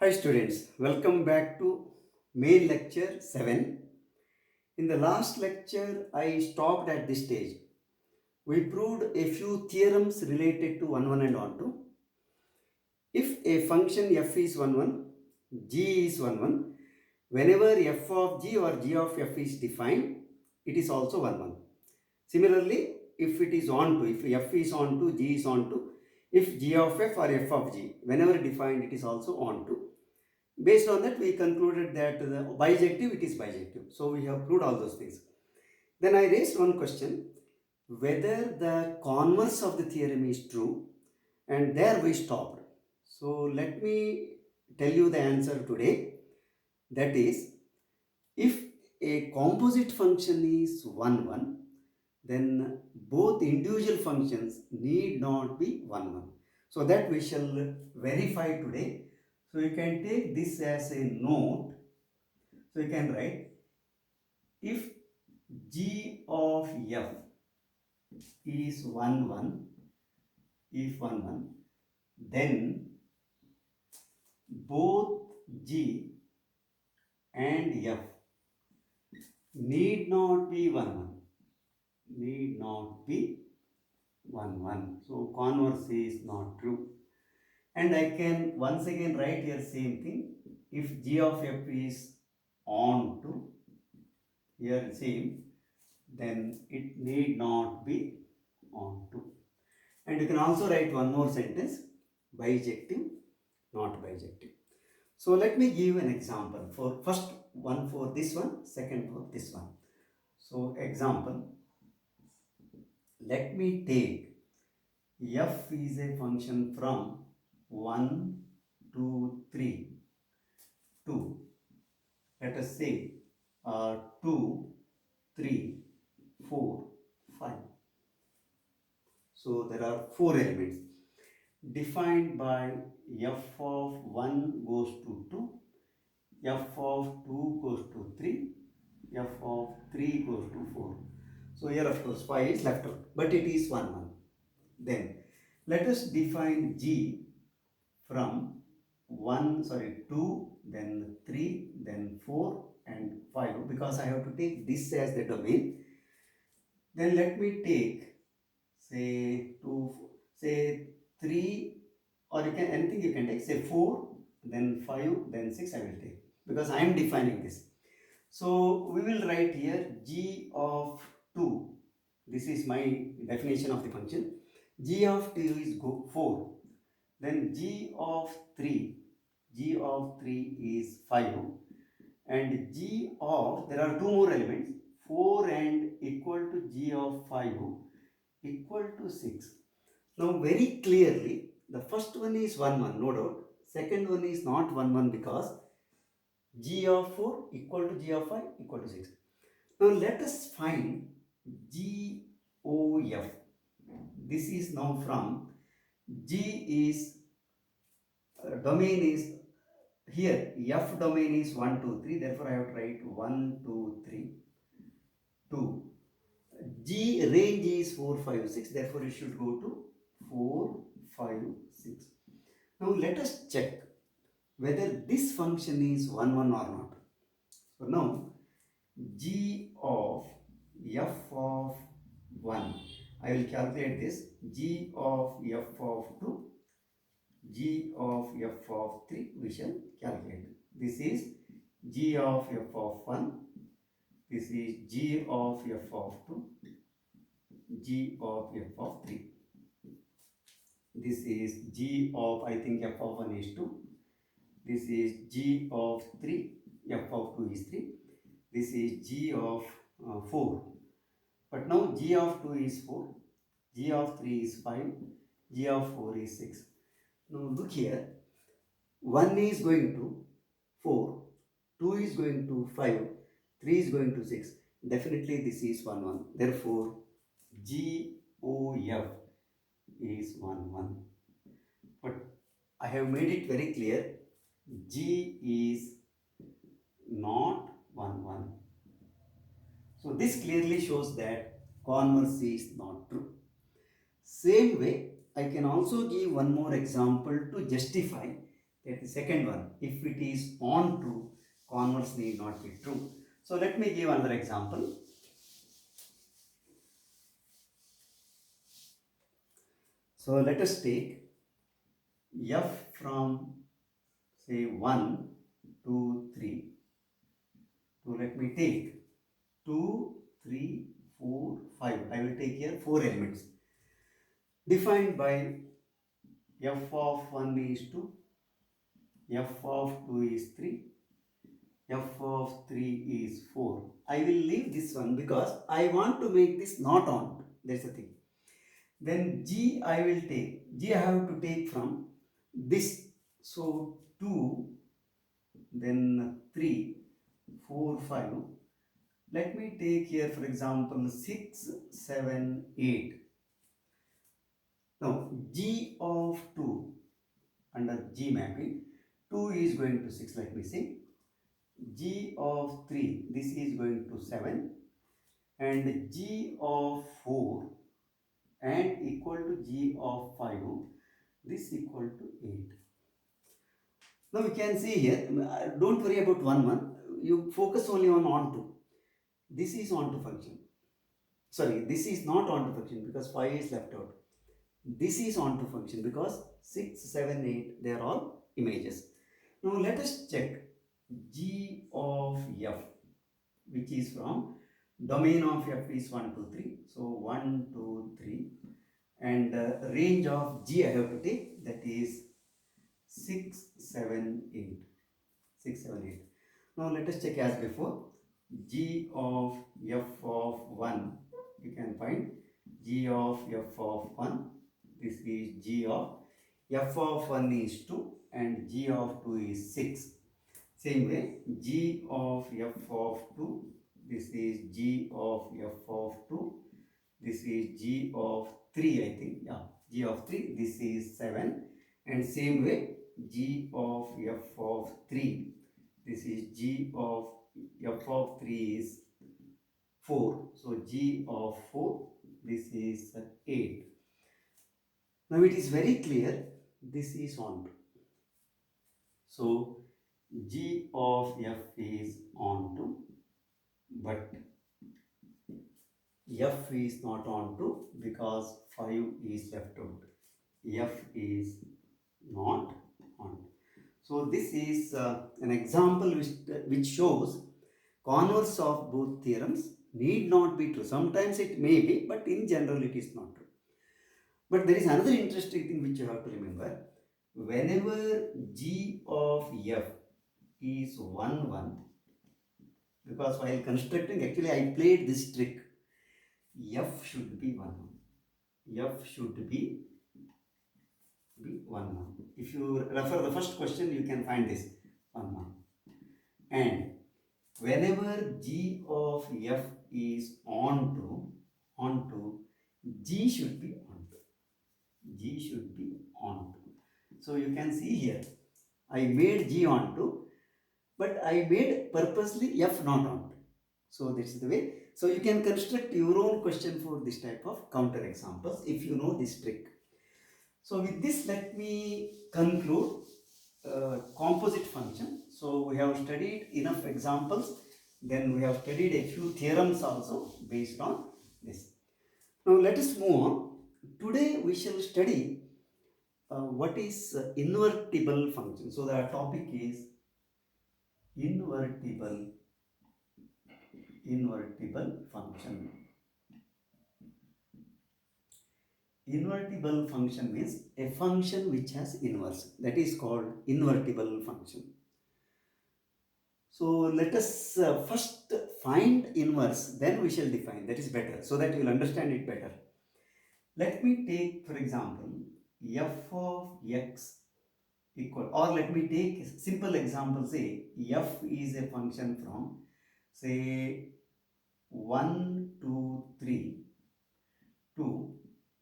Hi students, welcome back to main lecture 7. In the last lecture, I stopped at this stage. We proved a few theorems related to 1, 1 and 1, 2. If a function f is 1, 1, g is 1, 1, whenever f of g or g of f is defined, it is also 1, 1. Similarly, if it is onto, if f is onto, g is onto, if g of f or f of g, whenever defined, it is also onto. Based on that, we concluded that the bijective, it is bijective. So we have proved all those things. Then I raised one question, whether the converse of the theorem is true, and there we stopped. So let me tell you the answer today. That is, if a composite function is 1, 1, then both individual functions need not be 1, 1. So that we shall verify today. So you can take this as a note. So you can write, if g of f is 1, 1, if 1, 1, then both g and f need not be 1, 1. Need not be 1, 1. So converse is not true. And I can once again write here same thing. If g of f is on to, here same, then it need not be on to. And you can also write one more sentence, bijective, not bijective. So let me give an example for first one for this one, second for this one. So example, let me take f is a function from 1 to 3 to, let us say, 2, 3, 4, 5. So there are 4 elements defined by f of 1 goes to 2, f of 2 goes to 3, f of 3 goes to 4. So here of course 5 is left out, but it is 1, 1. Then let us define g from 2, then 3, then 4 and 5, because I have to take this as the domain. Then let me take say 2, say 3, or you can anything you can take, say 4, then 5, then 6 I will take, because I am defining this. So we will write here g of 2, this is my definition of the function. G of 2 is 4, then g of 3 is 5, and g of, there are 2 more elements, 4 and equal to g of 5 equal to 6. Now very clearly, the first one is 1, 1, no doubt. Second one is not 1, 1, because g of 4 equal to g of 5 equal to 6. Now let us find g o f. This is now from g is, domain is, here f domain is 1, 2, 3. Therefore I have to write 1, 2, 3, 2. G range is 4, 5, 6. Therefore it should go to 4, 5, 6. Now let us check whether this function is 1, 1 or not. So now g of f of 1, I will calculate this. G of f of 2, g of f of 3, we shall calculate. This is g of f of 1, this is g of f of 2, g of f of 3. This is g of, I think f of 1 is 2. This is g of 3, f of 2 is 3. This is g of 4. But now g of 2 is 4, g of 3 is 5, g of 4 is 6. Now look here, 1 is going to 4, 2 is going to 5, 3 is going to 6. Definitely this is 1, 1. Therefore, GOF is 1, 1. But I have made it very clear, G is not 1, 1. So this clearly shows that converse is not true. Same way, I can also give one more example to justify Get the second one. If it is on true, converse need not be true. So let me give another example. So let us take f from say 1, 2, 3. So let me take 2, 3, 4, 5. I will take here 4 elements. Defined by f of 1 is 2, f of 2 is 3, f of 3 is 4. I will leave this one because I want to make this not on. That's the thing. Then g I will take. G I have to take from this. So 2, then 3, 4, 5. Let me take here for example 6, 7, 8. Now g of 2 under G mapping, 2 is going to 6, let me see. G of 3, this is going to 7, and G of 4 and equal to G of 5, this equal to 8. Now we can see here, don't worry about 1, you focus only on onto. This is onto function. Sorry, this is not onto function because 5 is left out. This is onto function because 6, 7, 8, they are all images. Now let us check G of f, which is from domain of f is 1, 2, 3. So 1, 2, 3, and range of G I have to take, that is 6, 7, 8. 6, 7, 8. Now let us check as before. G of f of 1, you can find G of f of 1. This is G of f of 1 is 2 and G of 2 is 6. Same way, G of f of 2, this is G of f of 2, this is G of 3, I think, yeah, G of 3, this is 7, and same way, G of f of 3, this is G of f of 3 is 4, so G of 4, this is 8. Now it is very clear, this is onto. So G of f is onto, but f is not onto because 5 is left out. F is not onto. So this is an example which shows converse of both theorems need not be true. Sometimes it may be, but in general it is not true. But there is another interesting thing which you have to remember. Whenever G of f is 1, 1, because while constructing, actually I played this trick. F should be 1, 1. F should be 1, 1. If you refer the first question, you can find this 1, 1. And whenever G of f is onto, G should be onto. G should be onto. So you can see here, I made G onto, but I made purposely f not onto. So this is the way. So you can construct your own question for this type of counter examples if you know this trick. So with this, let me conclude composite function. So we have studied enough examples. Then we have studied a few theorems also based on this. Now let us move on. Today we shall study what is invertible function. So the topic is invertible function. Invertible function means a function which has inverse. That is called invertible function. So let us first find inverse, then we shall define. That is better, so that you will understand it better. Let me take, for example, f of x equal, or let me take a simple example, say f is a function from, say, 1, 2, 3 to,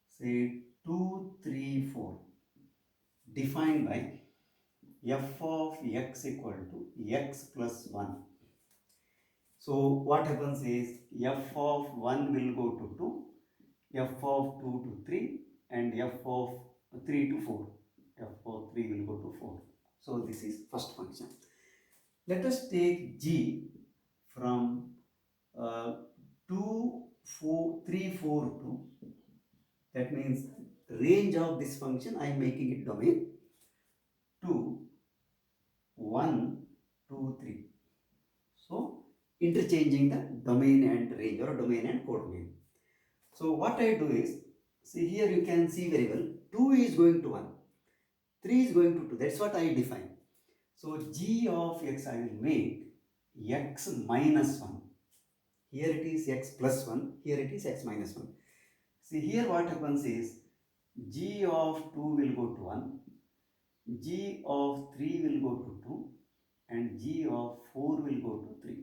say, 2, 3, 4, defined by f of x equal to x plus 1. So what happens is f of 1 will go to 2, f of 2 to 3, and f of 3 to 4. f of 3 will go to 4. So this is first function. Let us take g from 2, 4, 3, 4 to, that means range of this function, I am making it domain, to 1, 2, 3. So interchanging the domain and range, or domain and codomain. So what I do is, see here you can see very well, 2 is going to 1, 3 is going to 2, that's what I define. So g of x I will make x minus 1. Here it is x plus 1, here it is x minus 1. See here what happens is, g of 2 will go to 1, g of 3 will go to 2, and g of 4 will go to 3.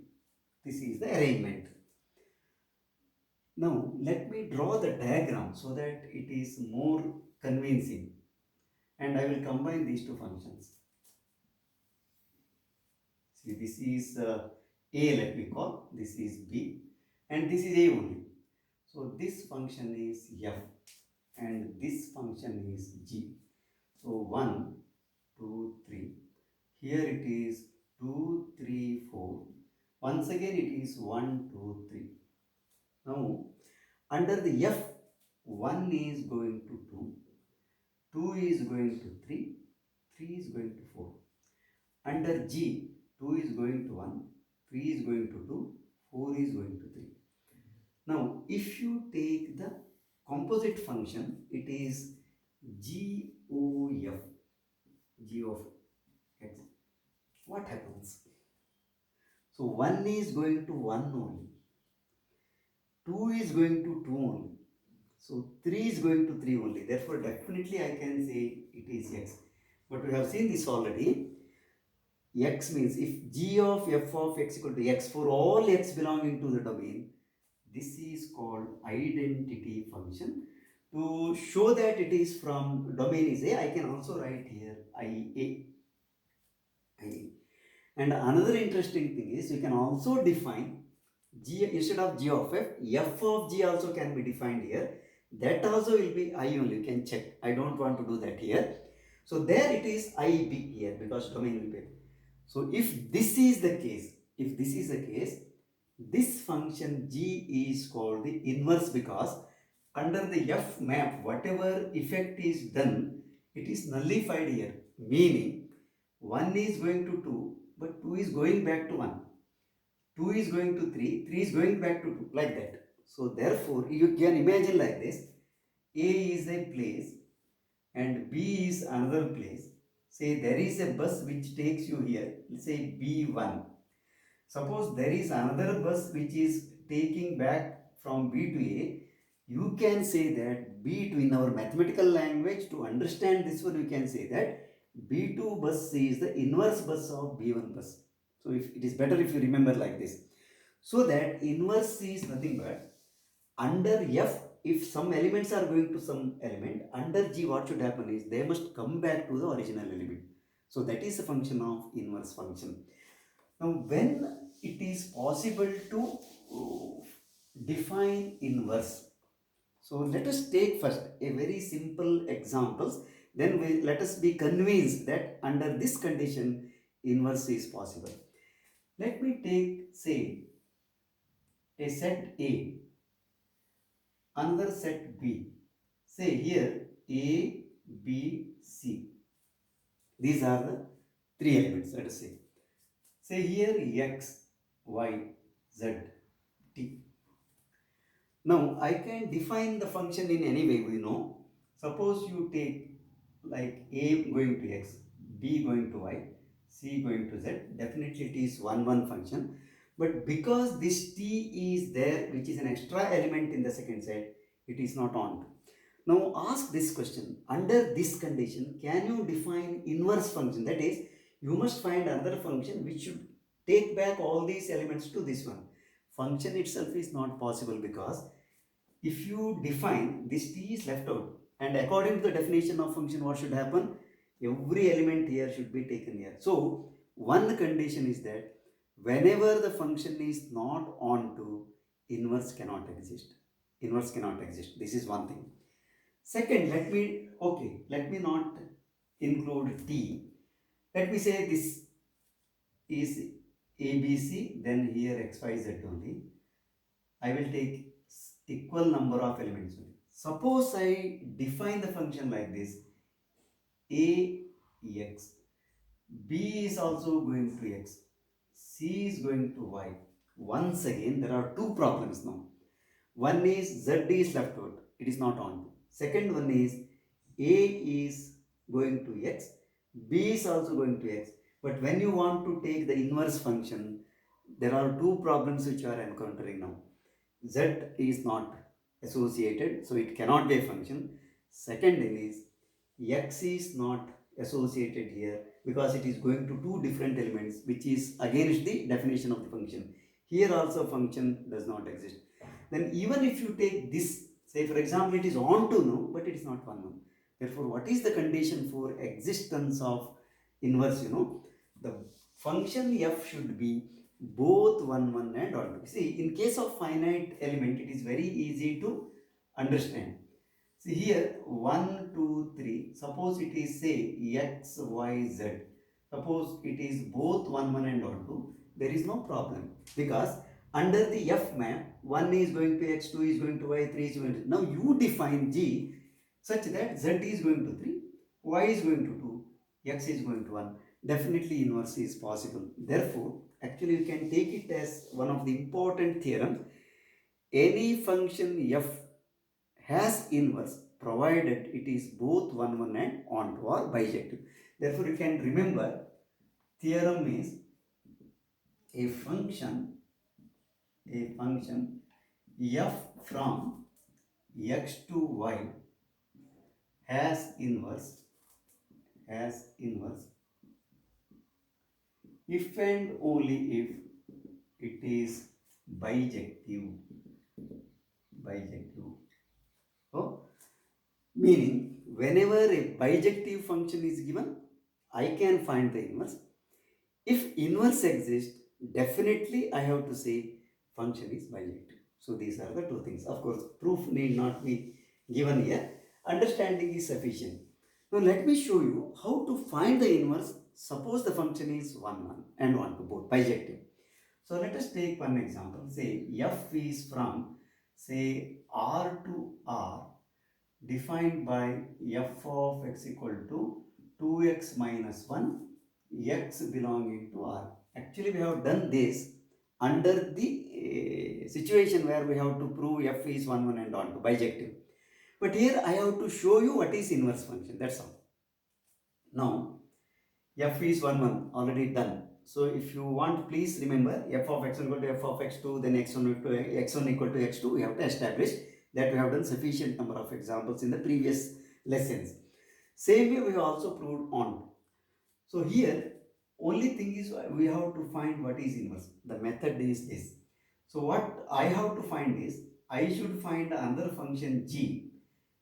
This is the arrangement. Now let me draw the diagram so that it is more convincing, and I will combine these two functions. See, this is a, let me call, this is b, and this is a only. So this function is f, and this function is g. So 1, 2, 3. Here it is 2, 3, 4. Once again it is 1, 2, 3. Now under the f, 1 is going to 2, 2 is going to 3, 3 is going to 4. Under g, 2 is going to 1, 3 is going to 2, 4 is going to 3. Now if you take the composite function, it is g o f, g of x. What happens? So 1 is going to 1 only, 2 is going to 2 only, so 3 is going to 3 only. Therefore definitely I can say it is x. But we have seen this already. X means if g of f of x equal to x for all x belonging to the domain, this is called identity function. To show that it is from domain is A, I can also write here IA. And another interesting thing is, you can also define g instead of g of f of g also can be defined here. That also will be I only, you can check. I don't want to do that here. So there it is IB here, because domain will be. So if this is the case, this function g is called the inverse, because under the f map, whatever effect is done, it is nullified here. Meaning 1 is going to 2, but 2 is going back to 1. 2 is going to 3, 3 is going back to 2, like that. So therefore you can imagine like this, A is a place and B is another place. Say there is a bus which takes you here, let's say B1. Suppose there is another bus which is taking back from B to A. You can say that B2, in our mathematical language, to understand this one, we can say that B2 bus is the inverse bus of B1 bus. So if it is better if you remember like this. So that inverse is nothing but under f, if some elements are going to some element, under g what should happen is they must come back to the original element. So that is the function of inverse function. Now when it is possible to define inverse, so let us take first a very simple examples, then let us be convinced that under this condition inverse is possible. Let me take, say, a set A, another set B. Say here A, B, C. These are the three elements, let us say. Say here X, Y, Z, T. Now I can define the function in any way we know. Suppose you take like A going to X, B going to Y, C going to Z, definitely it is 1 function. But because this T is there, which is an extra element in the second set, it is not on. Now ask this question, under this condition, can you define inverse function? That is, you must find another function which should take back all these elements to this one. Function itself is not possible, because if you define, this T is left out, and according to the definition of function, what should happen? Every element here should be taken here. So one condition is that whenever the function is not onto, inverse cannot exist. Inverse cannot exist. This is one thing. Second, let me not include T. Let me say this is ABC, then here XYZ only. I will take equal number of elements only. Suppose I define the function like this, AX, B is also going to X, C is going to Y. Once again, there are two problems now. One is Z is left out, it is not on. Second one is A is going to X, B is also going to X. But when you want to take the inverse function, there are two problems which you are encountering now. Z is not associated, so it cannot be a function. Second thing is X is not associated here because it is going to two different elements, which is against the definition of the function. Here also function does not exist. Then even if you take this, say for example it is on to now, but it is not 1 1. Therefore, what is the condition for existence of inverse? The function f should be both 1 1 and on 2. See, in case of finite element, it is very easy to understand. See here 1 2 3. Suppose it is say x y z. Suppose it is both 1 1 and on 2. There is no problem because under the f map 1 is going to x, 2 is going to y, 3 is going to. Now you define g such that z is going to 3, y is going to 2, x is going to 1. Definitely inverse is possible. Therefore, actually you can take it as one of the important theorems. Any function f has inverse provided it is both 1 1 and onto or bijective. Therefore, you can remember theorem is a function f from x to y has inverse if and only if it is bijective. So, meaning whenever a bijective function is given, I can find the inverse. If inverse exists, definitely I have to say function is bijective. So these are the two things. Of course, proof need not be given here. Understanding is sufficient. Now let me show you how to find the inverse. Suppose the function is 1 1 and 1 to both bijective. So let us take one example. Say f is from say R to R defined by f of x equal to 2x minus 1, x belonging to R. Actually, we have done this under the situation where we have to prove f is 1 1 and on to bijective. But here I have to show you what is inverse function, that's all. Now, f is 1 1 already done. So if you want, please remember f of x1 equal to f of x2, then x1 equal to x2, we have to establish that. We have done sufficient number of examples in the previous lessons. Same way we have also proved on. So here only thing is we have to find what is inverse. The method is this. So what I have to find is I should find another function g.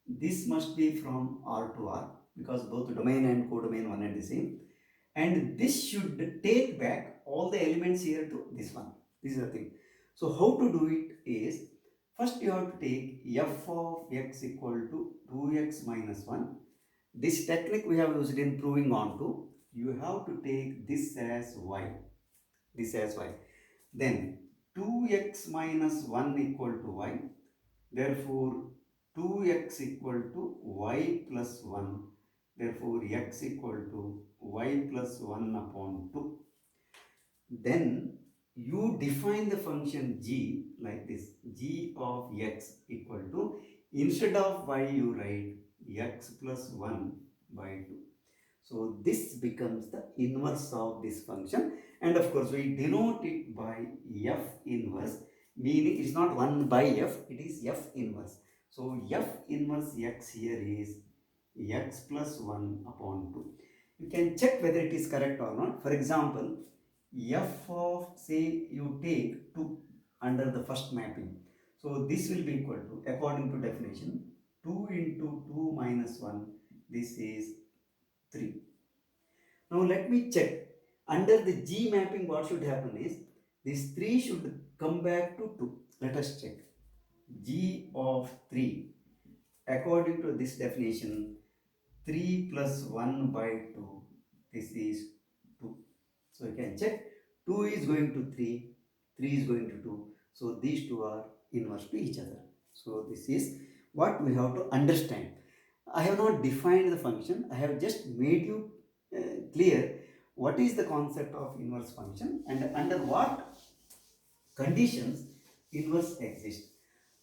This must be from R to R because both domain and codomain one and the same. And this should take back all the elements here to this one. This is the thing. So how to do it is, first you have to take f of x equal to 2x minus 1. This technique we have used in proving onto. You have to take this as y. Then 2x minus 1 equal to y. Therefore 2x equal to y plus 1. Therefore x equal to y plus 1 upon 2. Then you define the function g like this. G of x equal to, instead of y you write x plus 1 by 2. So this becomes the inverse of this function, and of course we denote it by f inverse, meaning it is not 1 by f, it is f inverse. So f inverse x here is x plus 1 upon 2. You can check whether it is correct or not. For example, f of, say you take 2 under the first mapping. So this will be equal to, according to definition, 2 into 2 minus 1, this is 3. Now let me check. Under the G mapping, what should happen is, this 3 should come back to 2. Let us check. G of 3, according to this definition, 3 plus 1 by 2, this is So you can check 2 is going to 3, 3 is going to 2. So these two are inverse to each other. So this is what we have to understand. I have not defined the function. I have just made you clear what is the concept of inverse function and under what conditions inverse exists.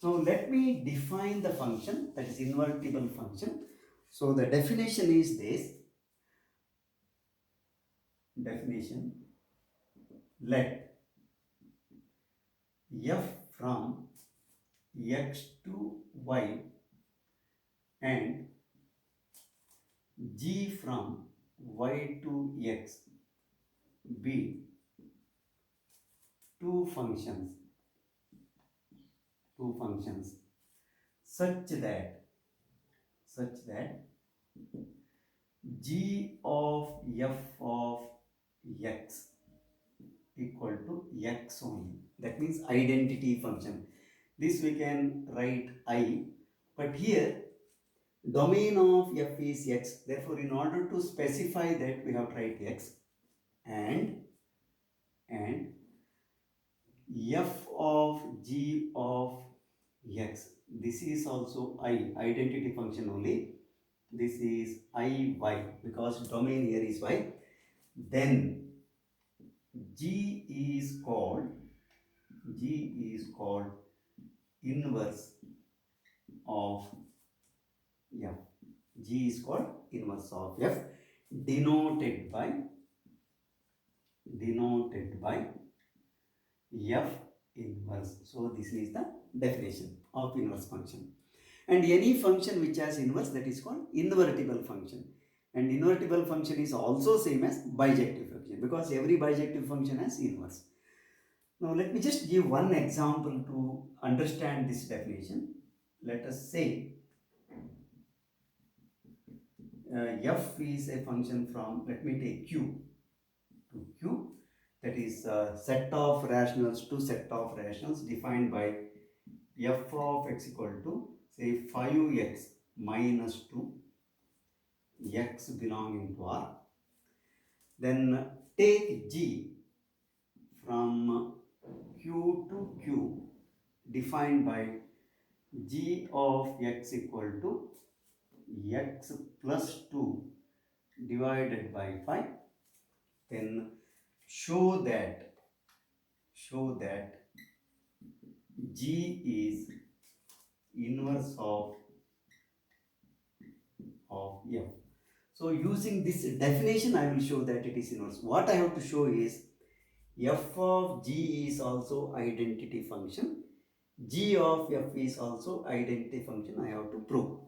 So let me define the function, that is invertible function. So the definition is this. Definition: let f from x to y and g from y to x be two functions such that g of f of x equal to x only. That means identity function. This we can write I, but here domain of f is x. Therefore, in order to specify that, we have to write x and f of g of x. This is also I, identity function only. This is I y because domain here is y. Then g is called inverse of f. G is called inverse of f, denoted by f inverse. So this is the definition of inverse function. And any function which has inverse, that is called invertible function. And invertible function is also same as bijective function because every bijective function has inverse. Now let me just give one example to understand this definition. Let us say f is a function from, let me take q to q, that is set of rationals to set of rationals defined by f of x equal to say 5x minus 2, x belonging to R. Then take g from q to q defined by g of x equal to x plus 2 divided by 5. Then show that g is inverse of f. So using this definition, I will show that it is inverse. What I have to show is f of g is also identity function. G of f is also identity function. I have to prove.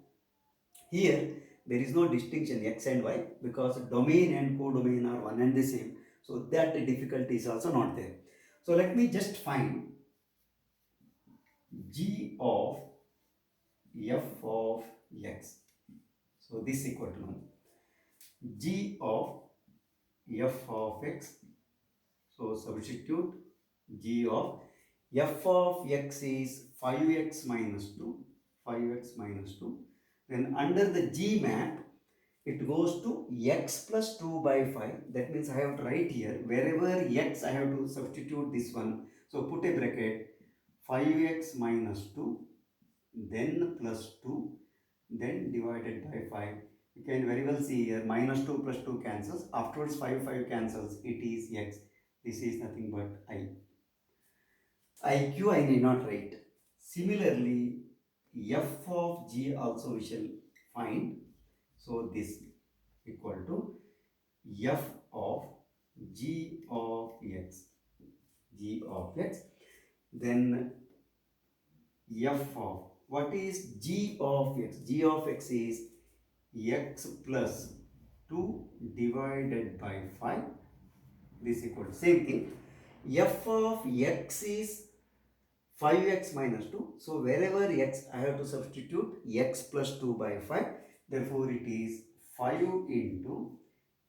Here there is no distinction x and y because domain and codomain are one and the same. So that difficulty is also not there. So let me just find g of f of x. So this equal to g of f of x. So substitute g of f of x is 5x minus 2. Then under the g map, it goes to x plus 2 by 5. That means I have to write here, wherever x I have to substitute this one. So put a bracket 5x minus 2, then plus 2, then divided by 5. You can very well see here minus 2 plus 2 cancels. Afterwards 5 cancels. It is x. This is nothing but I. IQ I need not write. Similarly, f of g also we shall find. So this equal to f of g of x. Then f of, what is g of x? G of x is x plus 2 divided by 5. This equal to same thing. F of x is 5x minus 2. So wherever x I have to substitute x plus 2 by 5. Therefore it is 5 into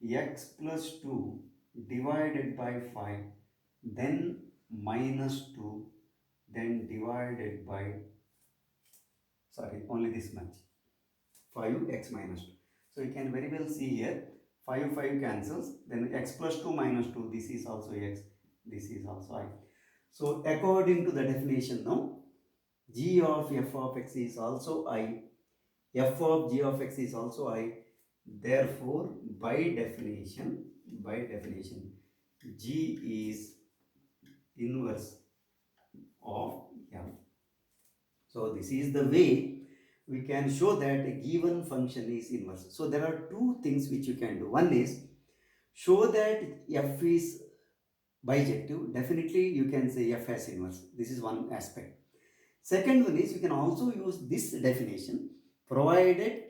x plus 2 divided by 5, then minus 2, then divided by, sorry, only this much, 5x minus 2. So you can very well see here 5 cancels, then x plus 2 minus 2, this is also x, this is also I. So according to the definition now, g of f of x is also I, f of g of x is also I. Therefore, by definition, g is inverse of f. So this is the way we can show that a given function is inverse. So there are two things which you can do. One is show that f is bijective. Definitely you can say f has inverse. This is one aspect. Second one is you can also use this definition provided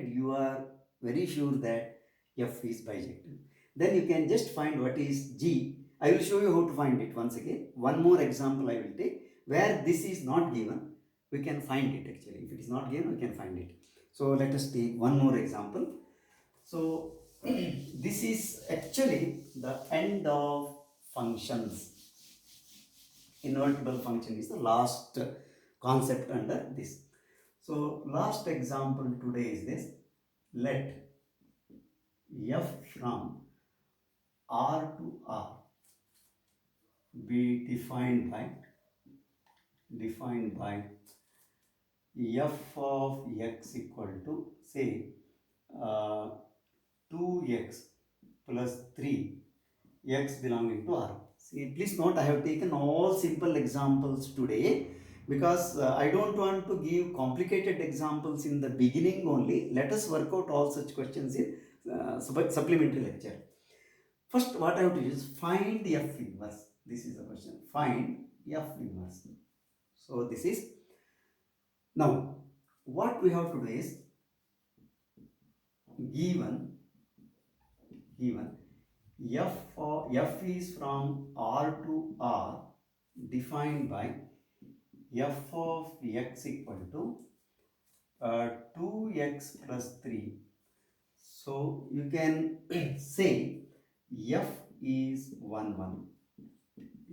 you are very sure that f is bijective. Then you can just find what is g. I will show you how to find it once again. One more example I will take where this is not given. We can find it actually. If it is not given, we can find it. So let us take one more example. So this is actually the end of functions. Invertible function is the last concept under this. So last example today is this. Let f from R to R be defined by f of x equal to say 2x plus 3, x belonging to R. See, please note I have taken all simple examples today because I don't want to give complicated examples in the beginning only. Let us work out all such questions in supplementary lecture. First, what I have to do is find f inverse. This is the question. Find f inverse. So this is, now what we have to do is given f is from R to R defined by f of x equal to 2x plus 3. So you can say f is 1 1.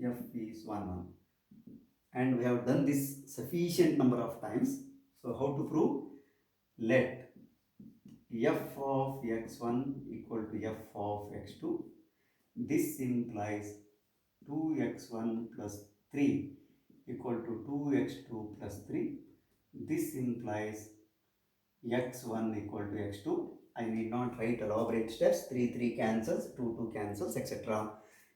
F is 1 1. And we have done this sufficient number of times. So how to prove? Let f of x1 equal to f of x2. This implies 2x1 plus 3 equal to 2x2 plus 3. This implies x1 equal to x2. I need not write elaborate steps. 3 cancels, 2 cancels, etc.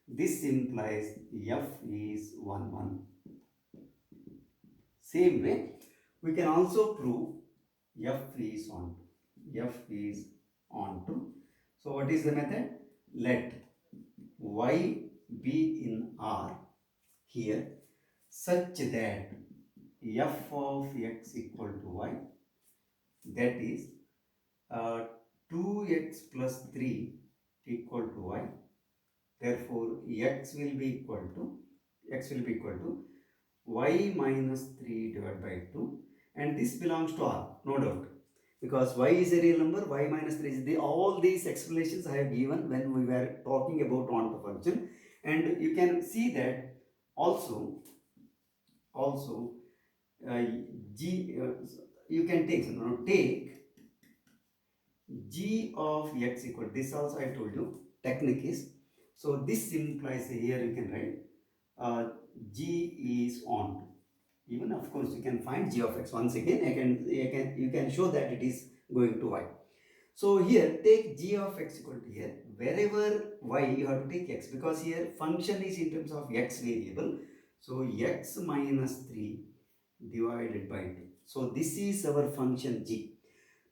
This implies f is 1 1. Same way, we can also prove f is on 2. So what is the method? Let y be in R here such that f of x equal to y, that is 2x plus 3 equal to y. Therefore x will be equal to y minus 3 divided by 2, and this belongs to R, no doubt, because y is a real number, y minus 3 is all these explanations I have given when we were talking about onto function. And you can see that also g you can take g of x equal, this also I told you technique is, so this implies here you can write g is on 2. Even of course you can find g of x once again. You can show that it is going to y. So here take g of x equal to here, wherever y you have to take x, because here function is in terms of x variable. So x minus 3 divided by 2. So this is our function g.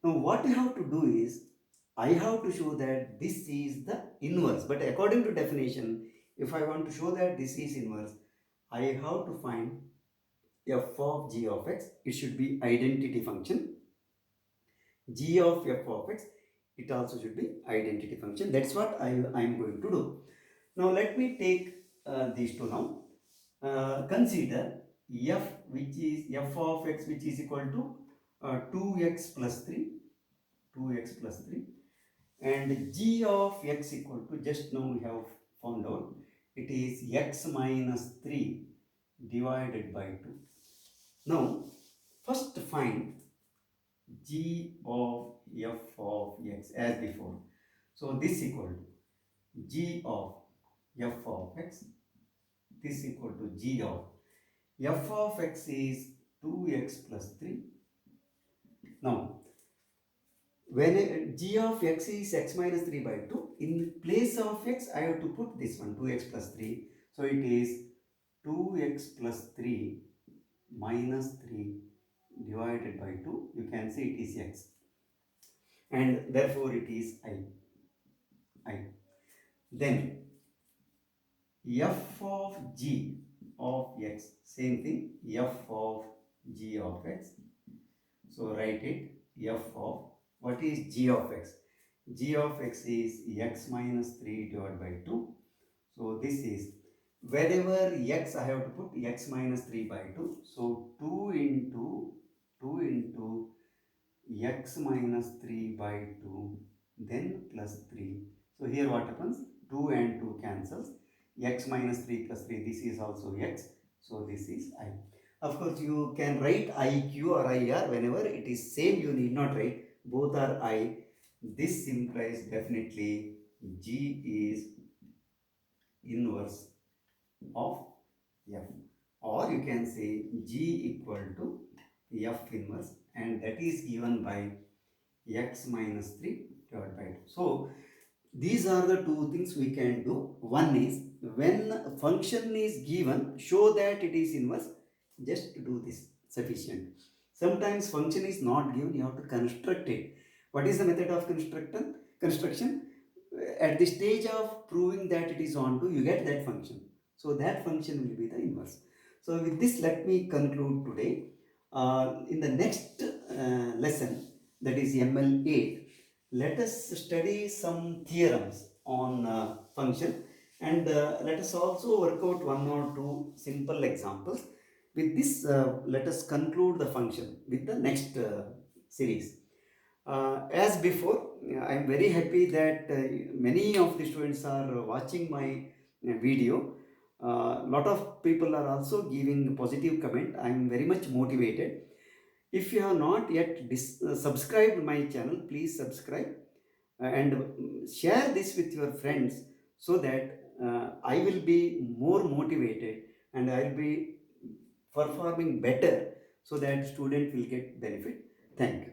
Now what I have to do is I have to show that this is the inverse. But according to definition, if I want to show that this is inverse, I have to find f of g of x. It should be identity function. G of f of x, it also should be identity function. That's what I am going to do. Now let me take these two now. Consider f which is f of x which is equal to 2x plus 3, and g of x equal to, just now we have found out, it is x minus 3 divided by 2. Now first find g of f of x as before. So this equal to g of f of x. This equal to g of f of x is 2x plus 3. Now, when g of x is x minus 3 by 2, in place of x, I have to put this one, 2x plus 3. So it is 2x plus 3 minus 3 divided by 2. You can see it is x. And therefore it is I. Then f of g of x, same thing, f of g of x. So write it, f of, what is g of x? G of x is x minus 3 divided by 2. So this is, wherever x I have to put x minus 3 by 2. So 2 into x minus 3 by 2, then plus 3. So here what happens? 2 and 2 cancels. X minus 3 plus 3, this is also x. So this is I. Of course, you can write IQ or IR whenever it is same, you need not write. Both are I. This implies definitely G is inverse of F. Or you can say G equal to F inverse, and that is given by x minus 3 divided by 2. So these are the two things we can do. One is, when a function is given, show that it is inverse. Just do this, sufficient. Sometimes function is not given, you have to construct it. What is the method of construction? At the stage of proving that it is onto, you get that function. So that function will be the inverse. So with this, let me conclude today. In the next lesson, that is ML8, let us study some theorems on function, and let us also work out one or two simple examples. With this, let us conclude the function with the next series. As before, I am very happy that many of the students are watching my video. Lot of people are also giving positive comment. I am very much motivated. If you have not yet subscribed my channel, please subscribe and share this with your friends, so that I will be more motivated and I will be performing better, so that student will get benefit. Thank you.